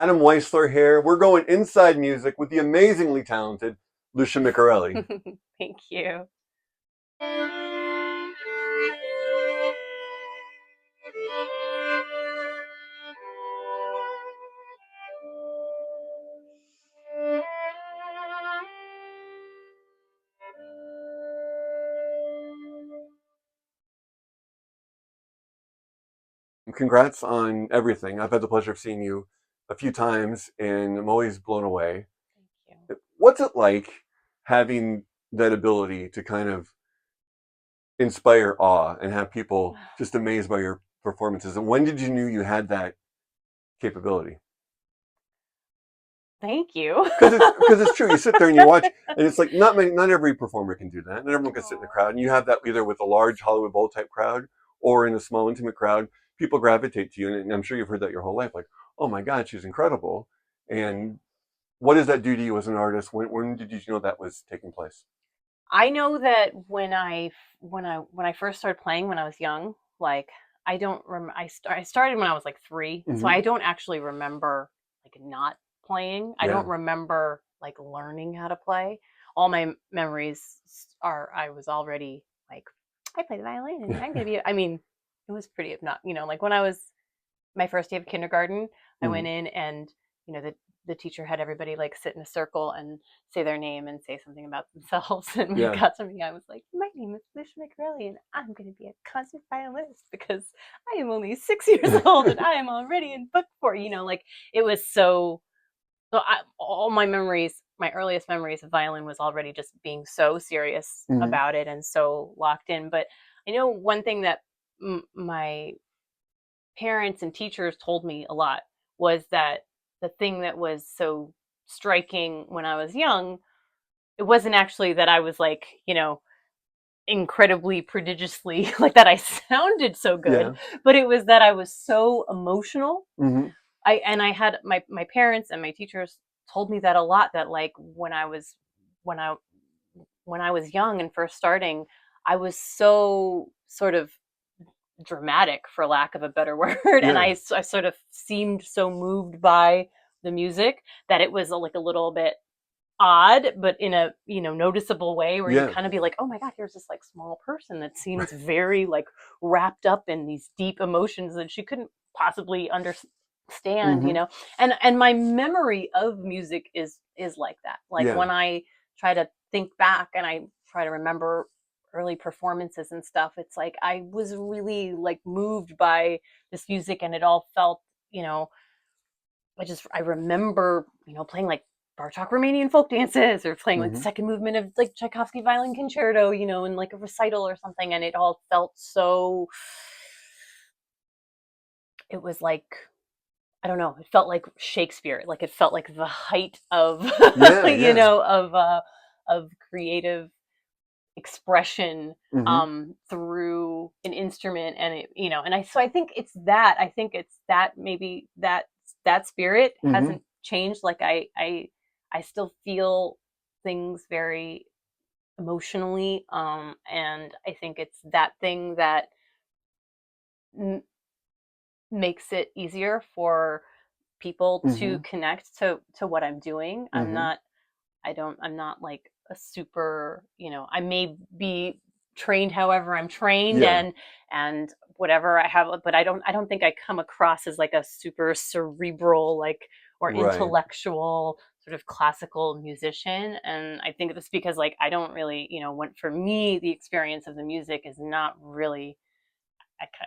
Adam Weissler here. We're going inside music with the amazingly talented LUCIA MICARELLI. Thank you. Congrats on everything. I've had the pleasure of seeing you a few times, and I'm always blown away. Thank What's it like having that ability to kind of inspire awe and have people you. just amazed by your performances? And when did you knew you had that capability? Thank you. Because it's true. You sit there and you watch, and it's like not every performer can do that. Not everyone can sit in the Aw. crowd, and you have that either with a large Hollywood Bowl type crowd or in a small intimate crowd. People gravitate to you, and I'm sure you've heard that your whole life. Like, oh my God, she's incredible. And what does that do to you as an artist? When did you know that was taking place? I know that when I first started playing when I was young, like I don't rem I started when I was like 3, so Hmm. I don't actually remember like not playing. I don't Yeah, remember like learning how to play. All my memories are I was already like I play the violin and I'm gonna be. I mean, it was pretty not like when I was my first day of kindergarten, I hmm, went in and the teacher had everybody like sit in a circle and say their name and say something about themselves. And when it yeah, got to me, I was like, "My name is Lucia McRae, and I'm going to be a concert violinist because I am only 6 years old and I am already in book four." Like it was so. All my memories, my earliest memories of violin was already just being so serious hmm, about it and so locked in. But I know one thing that my parents and teachers told me a lot was that the thing that was so striking when I was young, it wasn't actually that I was like, incredibly prodigiously like that I sounded so good, yeah, but it was that I was so emotional. hmm, I had my parents and my teachers told me that a lot, that like when I when I was young and first starting, I was so sort of dramatic, for lack of a better word. And yeah, I sort of seemed so moved by the music that it was like a little bit odd, but in a noticeable way, where you'd yeah, kind of be like, oh my god, here's this like small person that seems very like wrapped up in these deep emotions that she couldn't possibly understand. hmm, And my memory of music is like that. Like yeah, when I try to think back and I try to remember early performances and stuff, it's like I was really like moved by this music, and it all felt, you know I remember, playing like Bartok Romanian folk dances, or playing like the hmm, second movement of like Tchaikovsky violin concerto, in like a recital or something, and it all felt so. It was like, I don't know. It felt like Shakespeare. Like it felt like the height of, yeah, you yeah, know, of uh, of creative expression hmm, through an instrument. And I think it's that. I think it's that, maybe that spirit hmm, hasn't changed. Like I still feel things very emotionally, and I think it's that thing that m- makes it easier for people to hmm, connect to what I'm doing. hmm, I'm not like a super, I may be trained however I'm trained, yeah, and whatever I have, but I don't think I come across as like a super cerebral, like, or right, intellectual sort of classical musician. And I think it's because like I don't really, when for me the experience of the music is not really,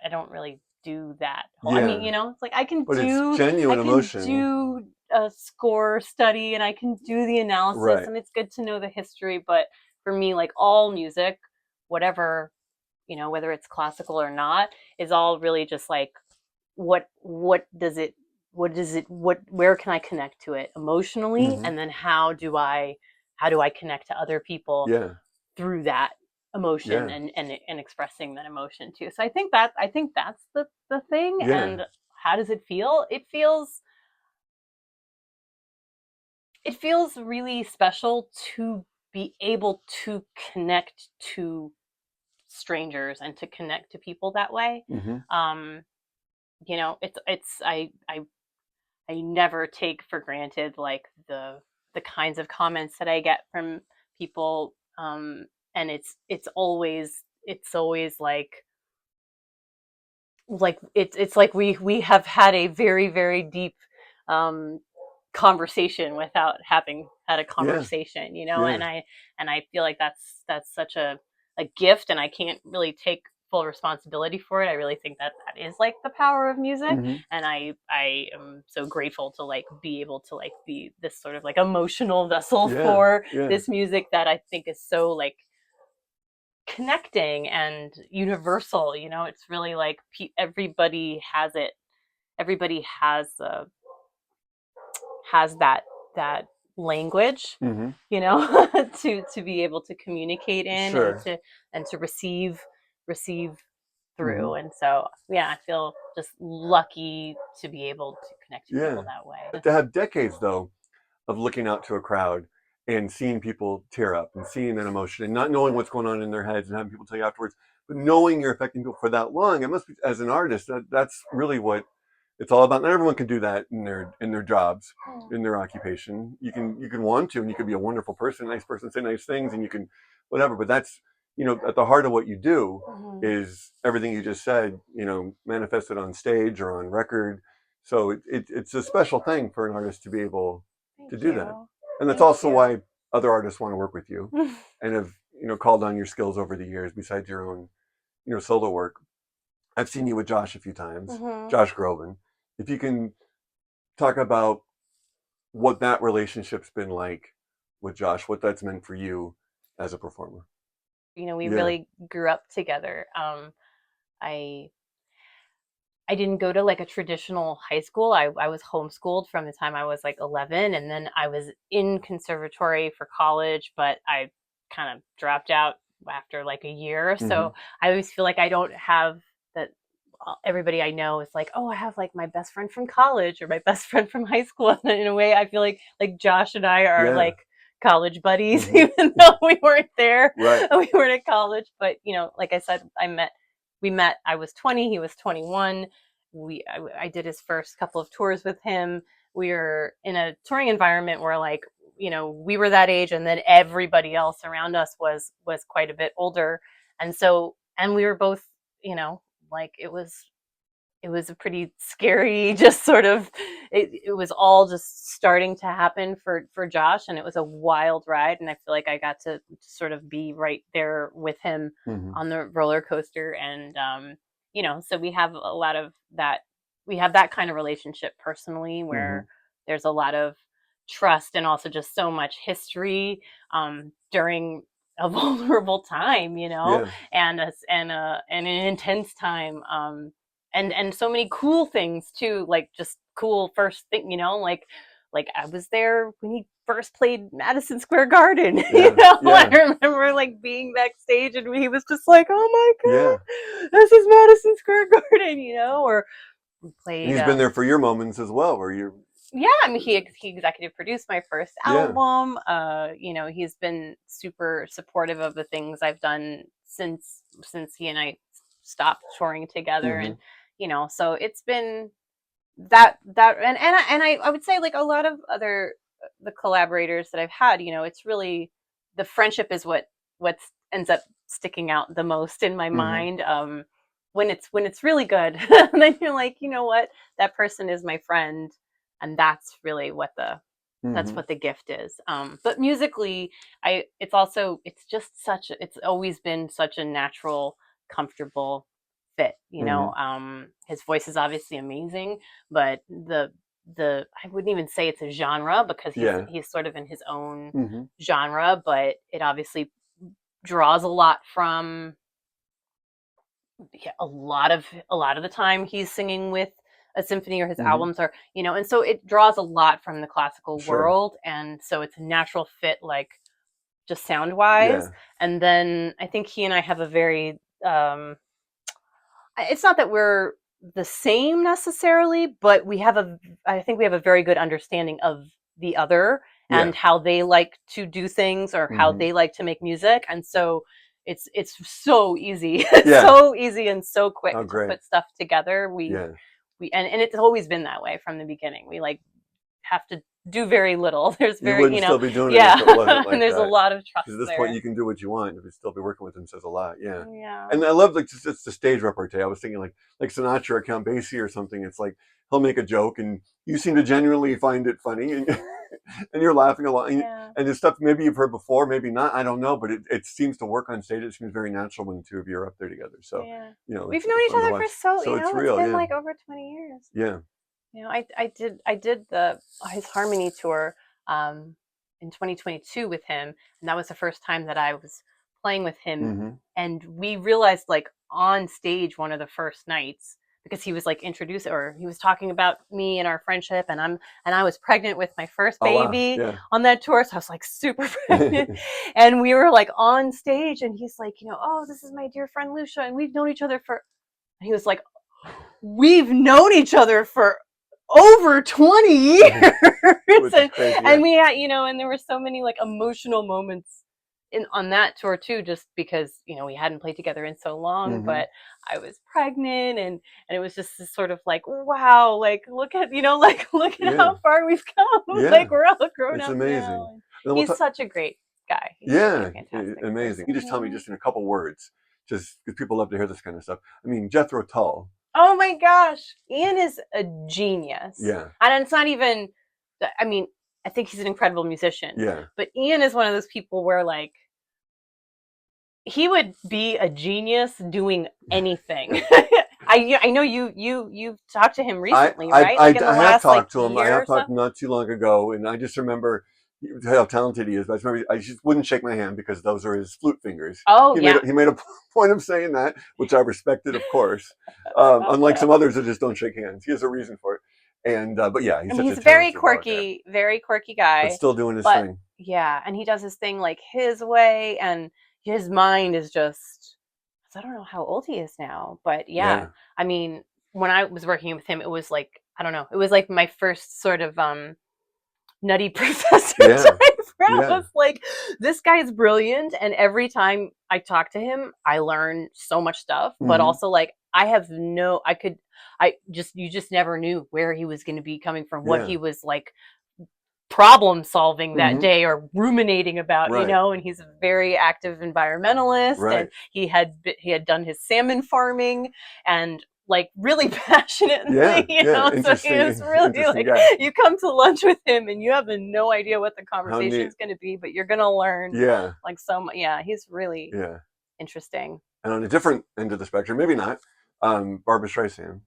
I don't really do that whole. I mean, yeah. it's like I can But it's do I genuine can emotion, do a score study and I can do the analysis, right? and it's good to know the history, but for me, like all music, whatever, whether it's classical or not, is all really just like what does it where can I connect to it emotionally, Hmm. and then how do I connect to other people Yeah, through that emotion, yeah, and expressing that emotion too. So I think that's the thing. yeah. And how does it feel? It feels really special to be able to connect to strangers and to connect to people that way. Hmm. It's I never take for granted like the kinds of comments that I get from people, and it's always like it's like we have had a very, very deep um conversation without having had a Yeah. conversation, Yeah. and I feel like that's such a gift, and I can't really take full responsibility for it. I really think that is like the power of music, Mm-hmm. and I am so grateful to like be able to like be this sort of like emotional vessel Yeah. for Yeah. this music that I think is so like connecting and universal. It's really like everybody has it. Everybody has that language, Mm-hmm. to be able to communicate in, and Sure. to receive Mm-hmm. through. And so yeah, I feel just lucky to be able to connect to people Yeah. that way. To have decades though of looking out to a crowd and seeing people tear up and seeing that emotion and not knowing what's going on in their heads and having people tell you afterwards, but knowing you're affecting people for that long, it must be, as an artist, that's really what it's all about. Not everyone can do that in their jobs, in their occupation. You can want to, and you could be a wonderful person, nice person, say nice things, and you can whatever. But that's at the heart of what you do Mhm. is everything you just said. Manifested on stage or on record. So it's a special thing for an artist to be able Thank to do that. you. And that's Thank also you. why other artists want to work with you and have, called on your skills over the years besides your own, solo work. I've seen you with Josh a few times, Mhm. Josh Groban. If you can talk about what that relationship's been like with Josh, what that's meant for you as a performer. We Yeah. really grew up together. I I didn't go to like a traditional high school. I was homeschooled from the time I was like 11, and then I was in conservatory for college, but I kind of dropped out after like a year. Mm-hmm. So I always feel like I don't have that. Everybody I know is like, oh, I have like my best friend from college or my best friend from high school. And in a way, I feel like Josh and I are Yeah. like college buddies, Mm-hmm. even though we weren't there. Right. We weren't at college. But like I said, we met. I was 20, he was 21. I did his first couple of tours with him. We were in a touring environment where like we were that age, and then everybody else around us was quite a bit older, and we were both like it was a pretty scary, just sort of, it was all just starting to happen for Josh, and it was a wild ride, and I feel like I got to sort of be right there with him Mm-hmm. on the roller coaster. And so we have a lot of that. We have that kind of relationship personally, Mm-hmm. where there's a lot of trust and also just so much history during a vulnerable time, Yeah. and an intense time, and so many cool things too, like just cool first thing, like I was there when he first played Madison Square Garden. Yeah. I Yeah. remember like being backstage, and he was just like, "Oh my Yeah. god, this is Madison Square Garden," or we And played. he's been there for your moments as well, where you're. Yeah, I mean, he executive produced my first Yeah. album. He's been super supportive of the things I've done since he and I stopped touring together. Mm-hmm. And so it's been and I would say like a lot of other the collaborators that I've had, it's really the friendship is what ends up sticking out the most in my Mm-hmm. mind. When it's really good, and then you're like, you know what, that person is my friend, and that's really that's Mm-hmm. what the gift is. But musically, it's always been such a natural, comfortable fit. Mm-hmm. His voice is obviously amazing, but the I wouldn't even say it's a genre, because he's Yeah. he's sort of in his own Mm-hmm. genre, but it obviously draws a lot from, yeah, a lot of the time he's singing with a symphony, or his Mm-hmm. albums are, and so it draws a lot from the classical Sure. world, and so it's a natural fit, like just sound wise. Yeah. And then I think he and I have a very it's not that we're the same necessarily, but I think we have a very good understanding of the other, Yeah. and how they like to do things, or how Mm-hmm. they like to make music. And so it's so easy. Yeah. So easy and so quick Oh, to great. put stuff together. we Yeah. and it's always been that way from the beginning. We like have to do very little. There's You very, wouldn't you know, still be doing it yeah, if it wasn't like and there's a that. lot of trust Because at this there. point, you can do what you want. If you still be working with him, says a lot. Yeah. Yeah. And I love like just the stage repartee. I was thinking like Sinatra or Count Basie or something. It's like he'll make a joke and you seem to genuinely find it funny and, and you're laughing a lot. Yeah. And the stuff maybe you've heard before, maybe not. I don't know, but it seems to work on stage. It seems very natural when the two of you are up there together. So, Yeah. you know, We've it's known each fun to other for watch. so, So you it's know, it's real. been Yeah. like over 20 years. Yeah. You know, I did his harmony tour in 2022 with him, and that was the first time that I was playing with him. Mm-hmm. And we realized like on stage one of the first nights, because he was like introduced, or he was talking about me and our friendship, and I was pregnant with my first baby on that tour, so I was like super pregnant. And we were like on stage, and he's like, you know, oh, this is my dear friend Lucia, and we've known each other for, and he was like, we've known each other for over 20 years. And we had, you know, and there were so many like emotional moments on that tour too, just because, you know, we hadn't played together in so long, but I was pregnant, and it was just this sort of like, wow, like look at, you know, like look at how far we've come. Like we're all grown up now. He's such a great guy. He's fantastic amazing. person. You just tell me just in a couple words, just because people love to hear this kind of stuff. I mean, Jethro Tull. Oh my gosh, Ian is a genius. Yeah. And it's not even, I mean, I think he's an incredible musician. Yeah. But Ian is one of those people where like, he would be a genius doing anything. I know you've talked to him recently, right? I have talked to him. I have talked not too long ago, and I just remember how talented he is. But I remember I just wouldn't shake my hand because those are his flute fingers. Oh, he made a point of saying that, which I respected, of course. Unlike some others that just don't shake hands, he has a reason for it. And but yeah, he's a very quirky guy, but still doing his thing. Yeah, and he does his thing like his way, and his mind is just, I don't know how old he is now, but yeah. I mean, when I was working with him, it was like, I don't know, it was like my first sort of nutty professor type. I was like, this guy is brilliant, and every time I talk to him, I learn so much stuff, but also like you just never knew where he was going to be coming from, what he was like problem solving that day or ruminating about, you know. And he's a very active environmentalist, and he had done his salmon farming and like really passionately, you know. So he was really like, you come to lunch with him and you have no idea what the conversation is going to be, but you're going to learn like so much. Yeah, he's really interesting. And on a different end of the spectrum, maybe not, Barbara Streisand.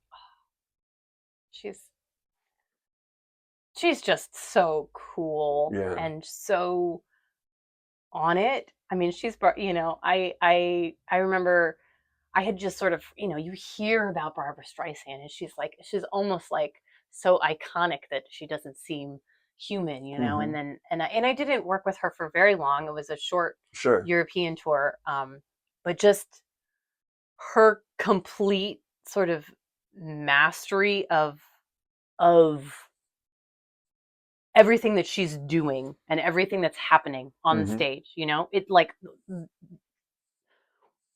She's just so cool and so on it. I mean, you know, I remember I had just sort of, you know, you hear about Barbara Streisand and she's almost like so iconic that she doesn't seem human, you know. And then I didn't work with her for very long. It was a short European tour, but just her complete sort of mastery of everything that she's doing and everything that's happening on the stage, you know. It like,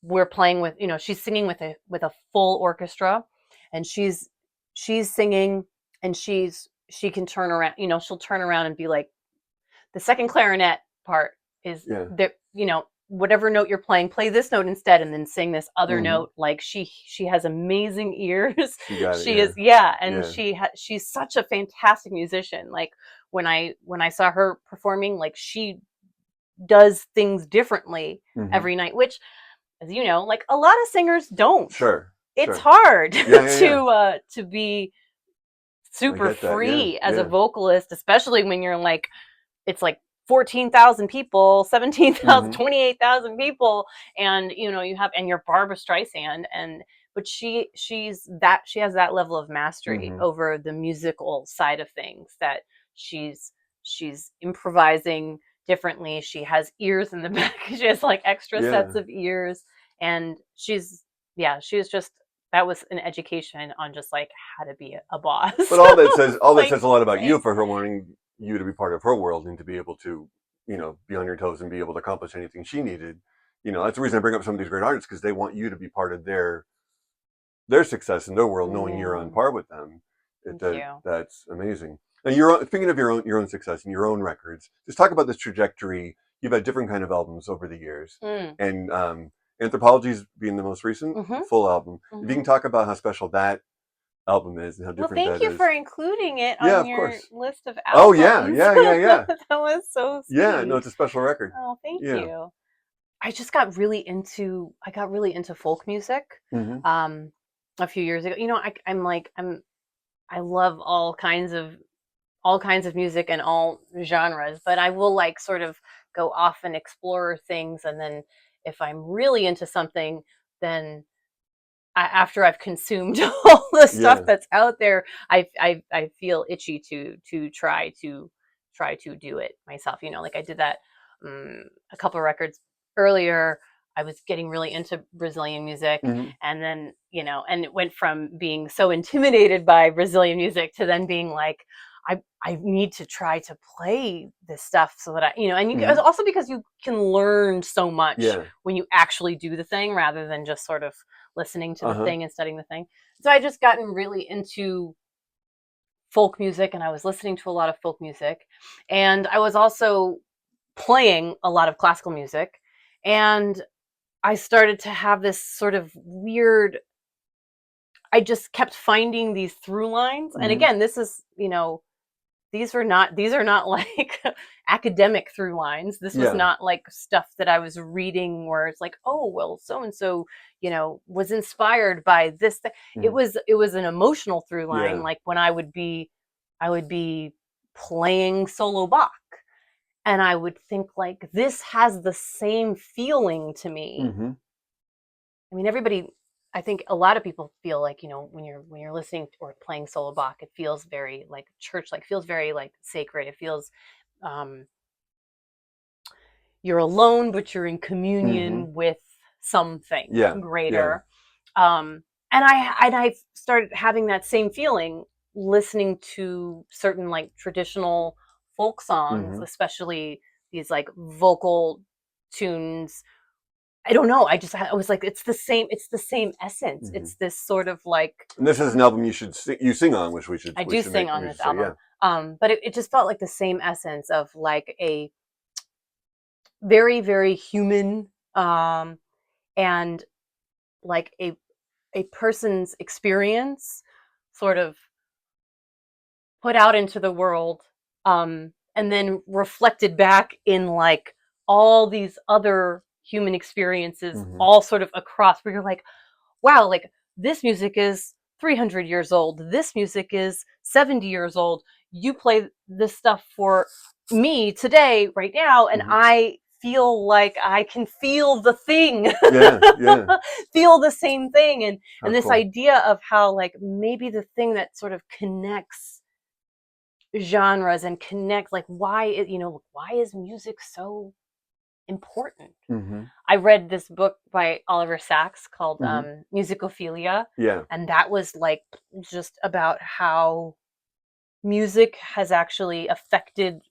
we're playing with, you know, she's singing with a full orchestra, and she's singing, and she can turn around, you know, she'll turn around and be like, the second clarinet part is that, you know, whatever note you're playing, play this note instead, and then sing this other note. Like she has amazing ears. She's such a fantastic musician. Like when I saw her performing, like she does things differently every night, which, as you know, like a lot of singers don't. It's hard to be super free as a vocalist, especially when you're like, it's like 14,000 people, 17,000, 28,000 people, and you know, and you're Barbara Streisand, but she has that level of mastery over the musical side of things, that she's improvising differently. She has ears in the back. She has like extra sets of ears, and she was just, that was an education on just like how to be a boss. But all that says a lot about you, for her wanting you to be part of her world and to be able to, you know, be on your toes and be able to accomplish anything she needed. You know, that's the reason I bring up some of these great artists, because they want you to be part of their their success in their world, knowing you're on Yeah. par with them. Thank you. That's amazing. And speaking of your own success and your own records, just talk about this trajectory. You've had different kind of albums over the years, Mm. and Anthropologies being the most recent Mm-hmm. full album. If you Mm-hmm. can talk about how special that album is and how Well, different thank that you is. for including it Yeah, on of your course. list of Oh yeah, albums. yeah, yeah, yeah, That was so yeah. No, sweet. it's a special record. Oh, thank Yeah. you. I just got really into folk music Mm-hmm. um a few years ago. You know, I love all kinds of music and all genres, but I will like sort of go off and explore things, and then if I'm really into something, then after I've consumed all the stuff Yeah. that's out there, I feel itchy to try to do it myself. You know, like I did that a couple of records earlier. I was getting really into Brazilian music, Mm-hmm. and then and it went from being so intimidated by Brazilian music to then being like, I need to try to play this stuff so that and Mm-hmm. also because you can learn so much Yeah. when you actually do the thing rather than just sort of listening to the Uh-huh. thing and studying the thing. So I just gotten really into folk music, and I was listening to a lot of folk music, and I was also playing a lot of classical music, and I started to have this sort of weird, I just kept finding these through lines. And Mm-hmm. again, this is, these are not like academic through lines. This was Yeah. not like stuff that I was reading where it's like, oh well, so and so was inspired by this Mm-hmm. it was an emotional through line, Yeah. like when I would be playing solo Bach, and I would think like, this has the same feeling to me. Mm-hmm. I mean, I think a lot of people feel like, when you're listening or playing solo Bach, it feels very like church, like feels very like sacred. It feels um, you're alone, but you're in Mm-hmm. communion with something Yeah. Yeah. greater. And I started having that same feeling listening to certain like traditional folk songs, Mm-hmm. especially these like vocal tunes. I don't know. I was like, it's the same essence. Mm-hmm. It's this sort of like, And this is an album you sing on, which I do sing on we this should say, yeah. album. But it just felt like the same essence of like a very, very human, and like a person's experience sort of put out into the world, and then reflected back in like all these other human experiences, Mm-hmm. all sort of across, where you're like, wow, like this music is 300 years old, this music is 70 years old, you play this stuff for me today right now, and Mm-hmm. I feel like I can feel the thing. Yeah. Yeah. Feel the same thing. How And this cool. idea of how like maybe the thing that sort of connects genres and connects, like, why is music so important? Mm-hmm. I read this book by Oliver Sacks called Mm-hmm. Musicophilia, Yeah. and that was like just about how music has actually affected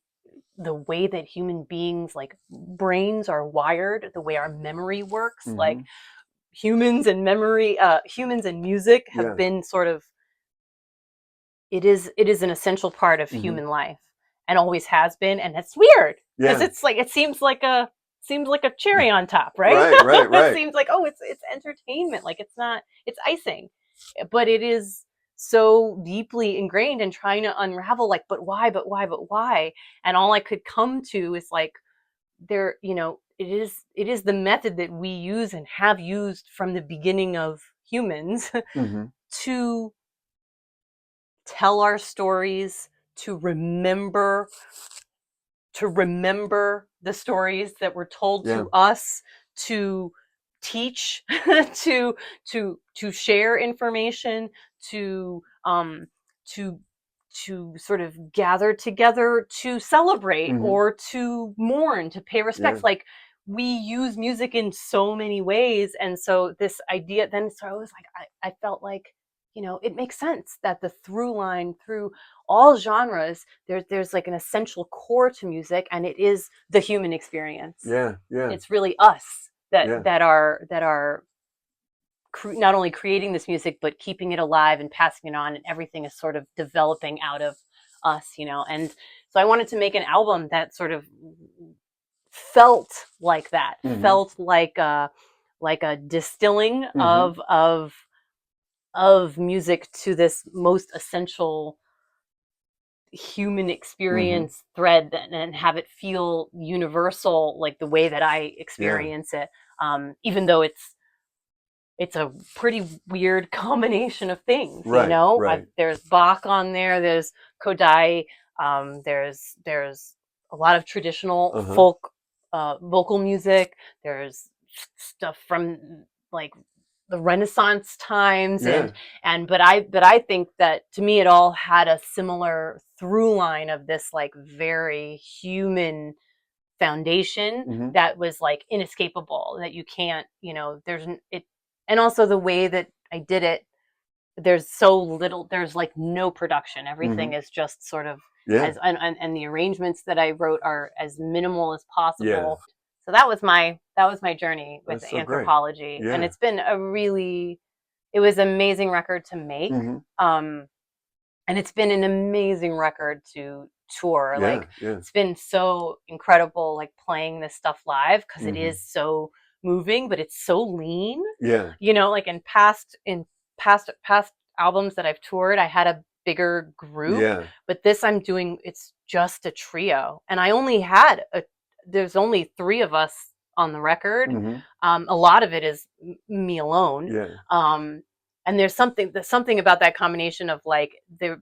the way that human beings, like brains are wired, the way our memory works. Mm-hmm. Like humans and music have Yeah. been sort of, it is an essential part of Mm-hmm. human life, and always has been. And it's weird because Yeah. it's like, it seems like a cherry on top, right? Right. Right. It Right. seems like, oh, it's entertainment, like it's not, it's icing, but it is so deeply ingrained, and trying to unravel like, but why? And all I could come to is like, it is the method that we use and have used from the beginning of humans Mm-hmm. to tell our stories, to remember the stories that were told Yeah. to us, to teach, to share information, to to to sort of gather together, to celebrate Mm-hmm. or to mourn, to pay Yeah. respects. Like, we use music in so many ways, and so this idea then, so I was like, I felt like, it makes sense that the through line through all genres, there's like an essential core to music, and it is the human experience. Yeah. Yeah. It's really us Yeah. that are not only creating this music, but keeping it alive and passing it on, and everything is sort of developing out of us, and so I wanted to make an album that sort of felt like that, felt like a distilling of music to this most essential human experience thread, and have it feel universal, like the way that I experience it, even though it's a pretty weird combination of things, Right. There's Bach on there, there's Kodai, there's a lot of traditional folk vocal music, there's stuff from like the Renaissance times, but I think that to me it all had a similar through line of this like very human foundation that was like inescapable, that you can't, there's it, and also the way that I did it, there's so little, there's like no production, everything is just sort of and the arrangements that I wrote are as minimal as possible. So that was my journey with Anthropology, and it's been it was an amazing record to make, and it's been an amazing record to tour. It's been so incredible, like playing this stuff live, because it is so moving, but it's so lean. Like in past albums that I've toured, I had a bigger group, but this I'm doing, it's just a trio, and there's only 3 of us on the record. A lot of it is me alone. And there's something about that combination of like the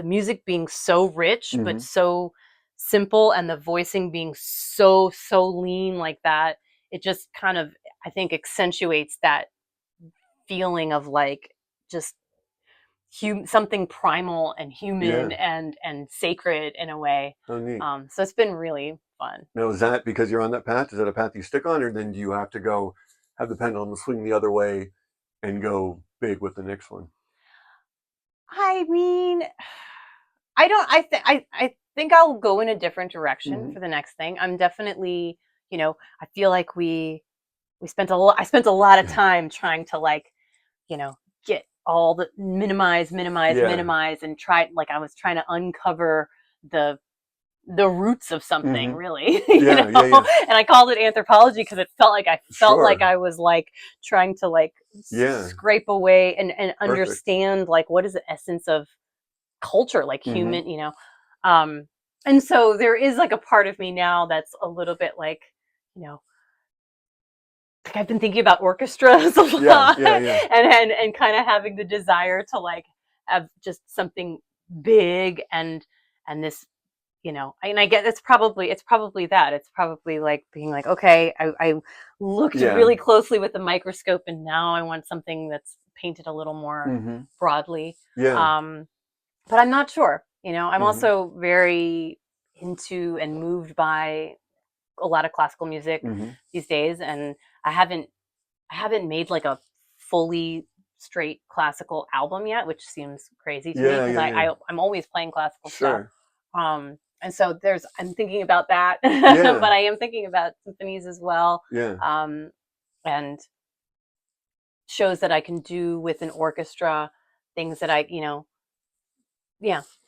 music being so rich but so simple, and the voicing being so lean like that. It just kind of, I think, accentuates that feeling of like just something primal and human and sacred in a way. Oh, neat. So it's been really fun. Now, is that because you're on that path? Is that a path you stick on, or then do you have to go have the pendulum swing the other way and go big with the next one? I mean, I think I'll go in a different direction for the next thing. I'm definitely, I feel like I spent a lot of time trying to like, get all the minimize, and try, like I was trying to uncover the roots of something, really. And I called it Anthropology because it felt like I was like trying to like scrape away and understand like what is the essence of culture, like human, and so there is like a part of me now that's a little bit like, like I've been thinking about orchestras a lot, and kind of having the desire to like have just something big and this, and I get it's probably that. It's probably like being like, okay, I looked really closely with the microscope, and now I want something that's painted a little more broadly. But I'm not sure. I'm also very into and moved by a lot of classical music these days, and I haven't made like a fully straight classical album yet, which seems crazy to me because I'm always playing classical stuff. And so I'm thinking about that, but I am thinking about symphonies as well. And shows that I can do with an orchestra, things that I,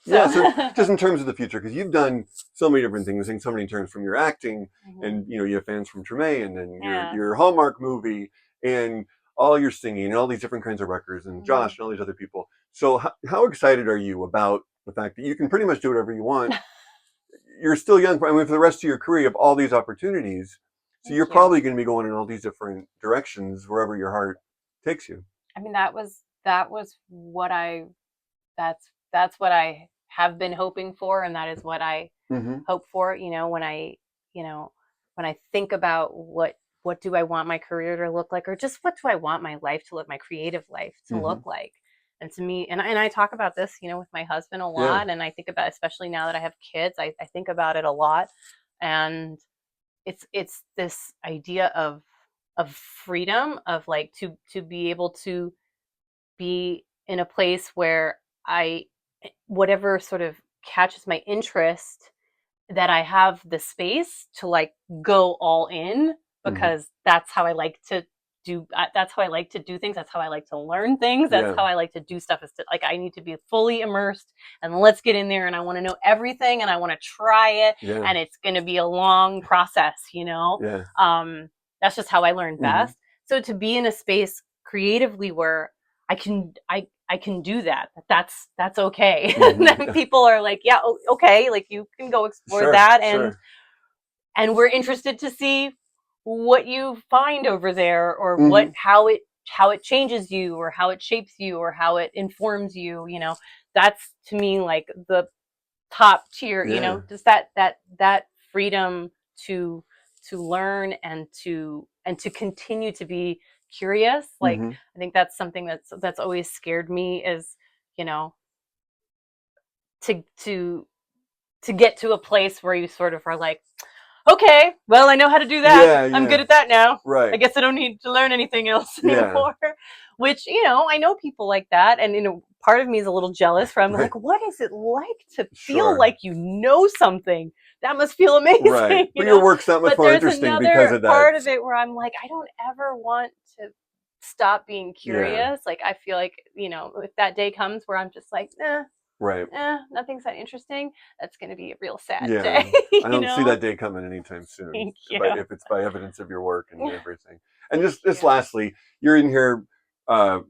So just in terms of the future, because you've done so many different things in so many terms, from your acting, and you have fans from Tremaine, and your Hallmark movie, and all your singing, and all these different kinds of records, and Josh and all these other people. So how excited are you about the fact that you can pretty much do whatever you want? You're still young. I mean, for the rest of your career, you have all these opportunities. So you're probably going to be going in all these different directions wherever your heart takes you. I mean, that's what I have been hoping for, and that is what I hope for. When I think about what do I want my career to look like, or just what do I want my life to look, my creative life to look like. And to me, and I talk about this, with my husband a lot, and I think about, especially now that I have kids, I think about it a lot, and it's this idea of freedom, of like to be able to be in a place where whatever sort of catches my interest, that I have the space to like go all in, because that's how I like to that's how I like to do things. That's how I like to learn things. That's how I like to do stuff. Is to, like, I need to be fully immersed, and let's get in there, and I want to know everything, and I want to try it, and it's going to be a long process, you know? That's just how I learn best. So to be in a space creatively where I can do that. That's okay. And then people are like, yeah, okay, like you can go explore that, and we're interested to see what you find over there, or how it changes you, or how it shapes you, or how it informs you. You know, that's to me like the top tier. You know, just that freedom to learn and to continue to be curious. Like I think that's something that's always scared me, is, you know, to get to a place where you sort of are like, okay, well, I know how to do that. I'm good at that now. I guess I don't need to learn anything else anymore. Which, you know, I know people like that, and, you know, part of me is a little jealous. I'm like, what is it like to feel like you know something? That must feel amazing. Right. But your work's that much more interesting because of that. Part of it where I'm like, I don't ever want to stop being curious. Like, I feel like, you know, if that day comes where I'm just like, nothing's that interesting, that's going to be a real sad day. I don't see that day coming anytime soon. Thank you. But if it's by evidence of your work and everything. And just lastly, you're in here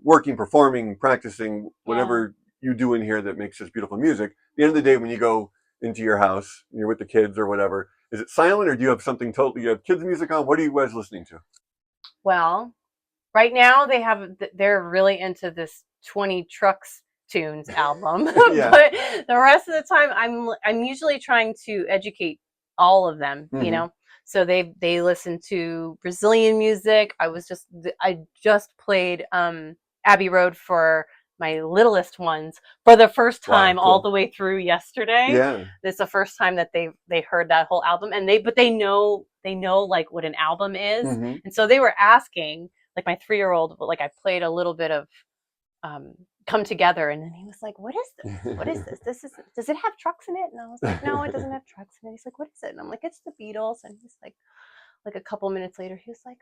working, performing, practicing, whatever you do in here that makes this beautiful music. At the end of the day, when you go into your house, you're with the kids or whatever, is it silent, or do you have something totally, you have kids' music on? What are you guys listening to? Well, right now they're really into this 20 Trucks Tunes album. But the rest of the time I'm usually trying to educate all of them, you know. So they listen to Brazilian music. I just played Abbey Road for my littlest ones for the first time. Wow, cool. All the way through yesterday. It's the first time that they heard that whole album, and they know like what an album is. And so they were asking, like, my 3-year-old, like, I played a little bit of Come Together, and then he was like, what is this? What is this? Does it have trucks in it? And I was like, no, it doesn't have trucks in it. He's like, what is it? And I'm like, it's the Beatles. And he's like a couple minutes later, he was like,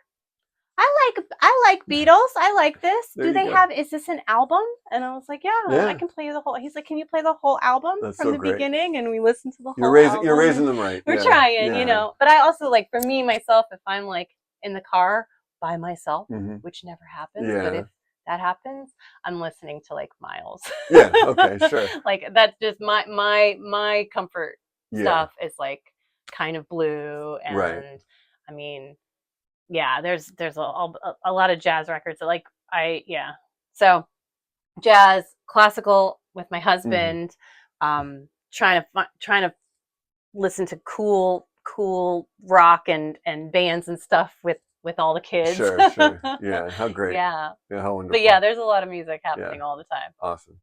I like Beatles. I like this. Is this an album? And I was like, yeah, I can play you the whole. He's like, can you play the whole album from the beginning? And we listened to the whole album. You're raising them right. We're trying, you know. But I also, like, for me, myself, if I'm like in the car by myself, which never happens, but if that happens, I'm listening to like Miles. Okay, sure. Like, that's just my comfort stuff is like Kind of Blue, and I mean, there's a lot of jazz records that, like, so jazz, classical with my husband, trying to listen to cool rock and bands and stuff with all the kids. Sure. Yeah, how great. Yeah, how wonderful. But there's a lot of music happening all the time. Awesome.